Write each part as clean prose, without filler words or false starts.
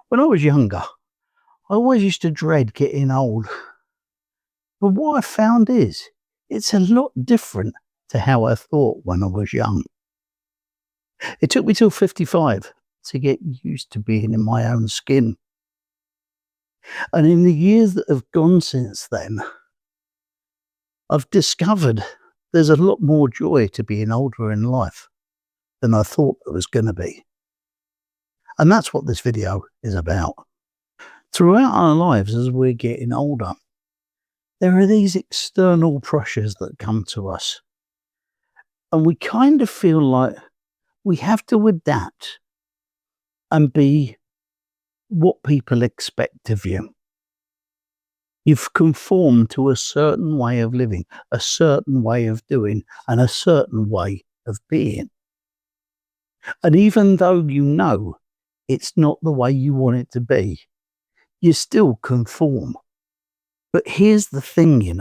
When I was younger, I always used to dread getting old. But what I found is it's a lot different to how I thought when I was young. It took me till 55 to get used to being in my own skin. And in the years that have gone since then, I've discovered there's a lot more joy to being older in life than I thought there was going to be. And that's what this video is about. Throughout our lives as we're getting older, there are these external pressures that come to us. And we kind of feel like we have to adapt and be what people expect of you. You've conformed to a certain way of living, a certain way of doing, and a certain way of being. And even though you know it's not the way you want it to be, you still conform. But here's the thing,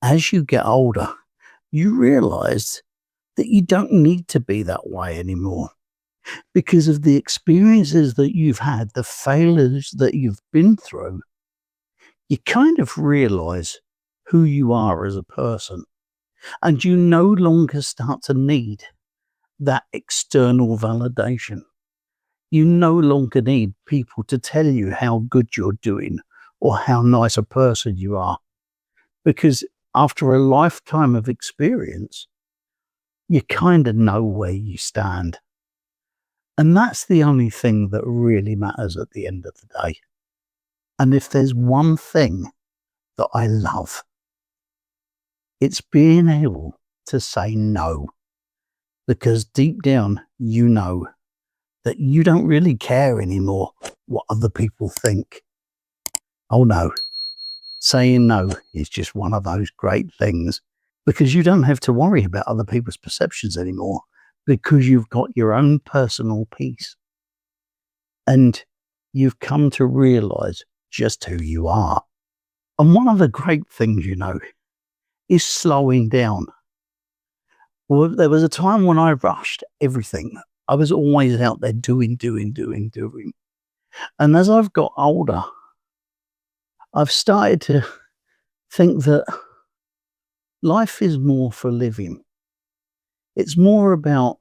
as you get older, you realize that you don't need to be that way anymore because of the experiences that you've had, the failures that you've been through. You kind of realize who you are as a person, and you no longer start to need that external validation. You no longer need people to tell you how good you're doing or how nice a person you are, because after a lifetime of experience, you kind of know where you stand. And that's the only thing that really matters at the end of the day. And if there's one thing that I love, it's being able to say no. Because deep down, you know that you don't really care anymore what other people think. Oh no, saying no is just one of those great things, because you don't have to worry about other people's perceptions anymore, because you've got your own personal peace. And you've come to realize just who you are. And one of the great things, is slowing down. Well, there was a time when I rushed everything. I was always out there doing. And as I've got older, I've started to think that life is more for living. It's more about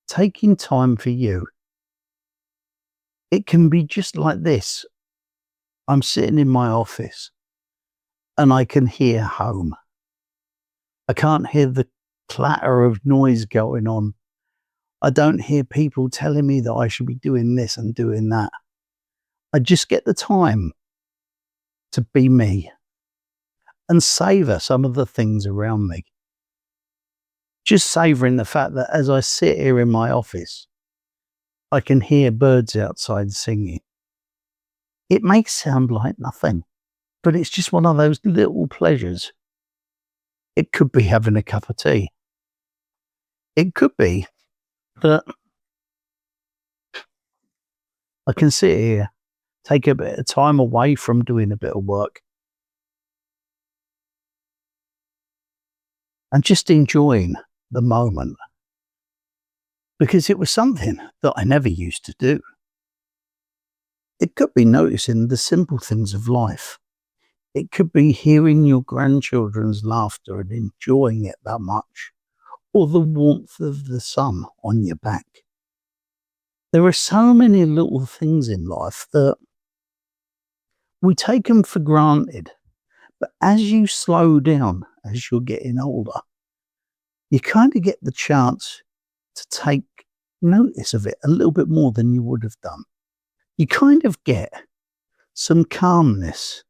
taking time for you. It can be just like this. I'm sitting in my office and I can hear home. I can't hear the clatter of noise going on. I don't hear people telling me that I should be doing this and doing that. I just get the time to be me and savor some of the things around me. Just savoring the fact that as I sit here in my office, I can hear birds outside singing. It may sound like nothing, but it's just one of those little pleasures. It could be having a cup of tea. It could be that I can sit here, take a bit of time away from doing a bit of work, and just enjoying the moment. Because it was something that I never used to do. It could be noticing the simple things of life. It could be hearing your grandchildren's laughter and enjoying it that much, or the warmth of the sun on your back. There are so many little things in life that we take them for granted. But as you slow down, as you're getting older, you kind of get the chance to take notice of it a little bit more than you would have done. You kind of get some calmness,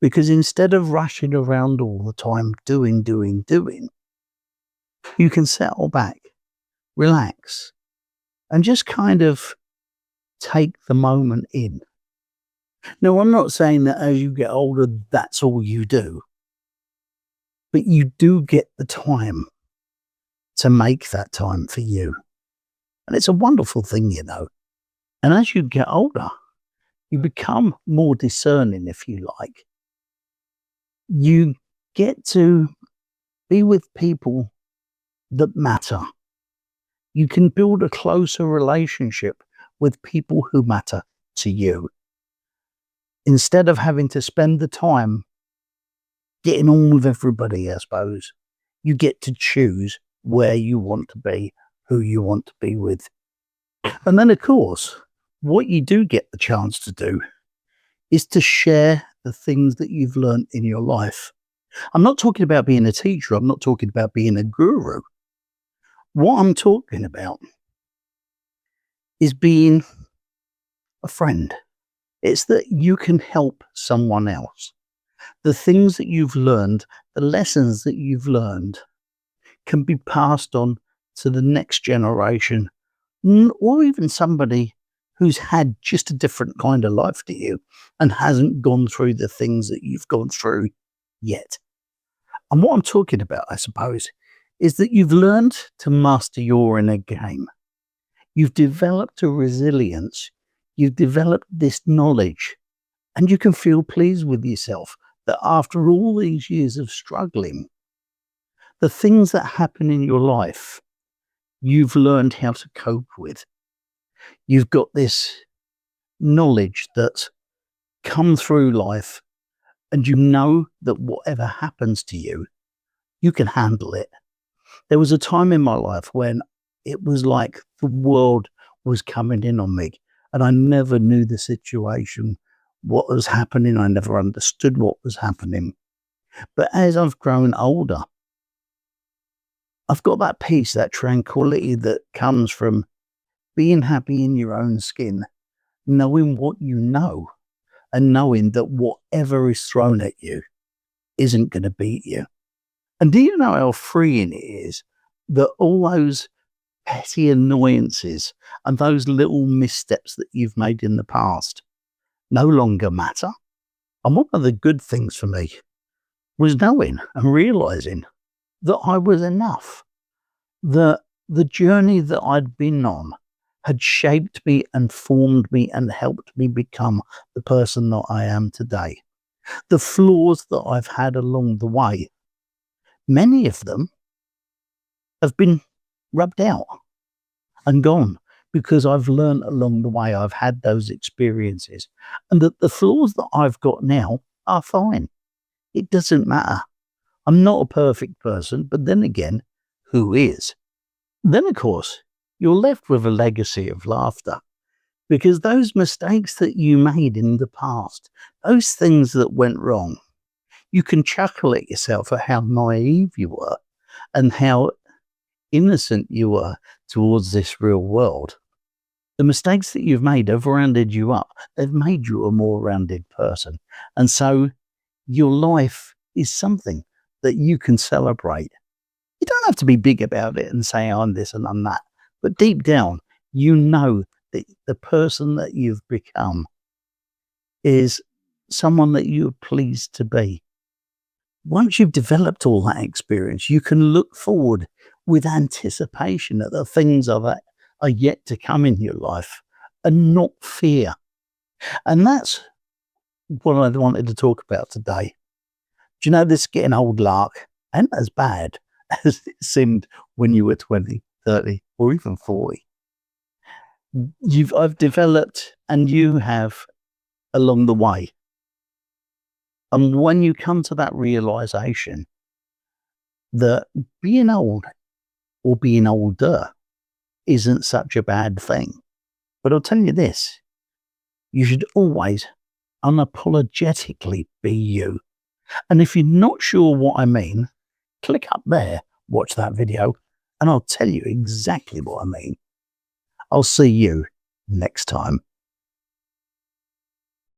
because instead of rushing around all the time doing, you can settle back, relax, and just kind of take the moment in. Now, I'm not saying that as you get older, that's all you do, but you do get the time to make that time for you. And it's a wonderful thing, And as you get older, you become more discerning, if you like. You get to be with people that matter. You can build a closer relationship with people who matter to you. Instead of having to spend the time getting on with everybody, I suppose, you get to choose where you want to be, who you want to be with. And then, of course, what you do get the chance to do is to share the things that you've learned in your life. I'm not talking about being a teacher. I'm not talking about being a guru. What I'm talking about is being a friend. It's that you can help someone else. The things that you've learned, the lessons that you've learned, can be passed on to the next generation, or even somebody who's had just a different kind of life to you and hasn't gone through the things that you've gone through yet. And what I'm talking about, I suppose, is that you've learned to master your inner game. You've developed a resilience. You've developed this knowledge, and you can feel pleased with yourself that after all these years of struggling, the things that happen in your life, you've learned how to cope with. You've got this knowledge that's come through life, and you know that whatever happens to you, you can handle it. There was a time in my life when it was like the world was coming in on me, and I never knew the situation, what was happening. I never understood what was happening. But as I've grown older, I've got that peace, that tranquility that comes from being happy in your own skin, knowing what you know, and knowing that whatever is thrown at you isn't going to beat you. And do you know how freeing it is that all those petty annoyances and those little missteps that you've made in the past no longer matter? And one of the good things for me was knowing and realizing that I was enough, that the journey that I'd been on had shaped me and formed me and helped me become the person that I am today. The flaws that I've had along the way, many of them have been rubbed out and gone because I've learned along the way. I've had those experiences, and that the flaws that I've got now are fine. It doesn't matter. I'm not a perfect person, but then again, who is? Then, of course, you're left with a legacy of laughter, because those mistakes that you made in the past, those things that went wrong, you can chuckle at yourself at how naive you were and how innocent you were towards this real world. The mistakes that you've made have rounded you up. They've made you a more rounded person. And so your life is something that you can celebrate. You don't have to be big about it and say, I'm this and I'm that. But deep down, you know that the person that you've become is someone that you're pleased to be. Once you've developed all that experience, you can look forward with anticipation at the things that are yet to come in your life and not fear. And that's what I wanted to talk about today. Do you know, this getting old lark ain't as bad as it seemed when you were 20, 30, or even 40. I've developed, and you have along the way. And when you come to that realization that being old or being older isn't such a bad thing. But I'll tell you this, you should always unapologetically be you. And if you're not sure what I mean, click up there, watch that video, and I'll tell you exactly what I mean. I'll see you next time.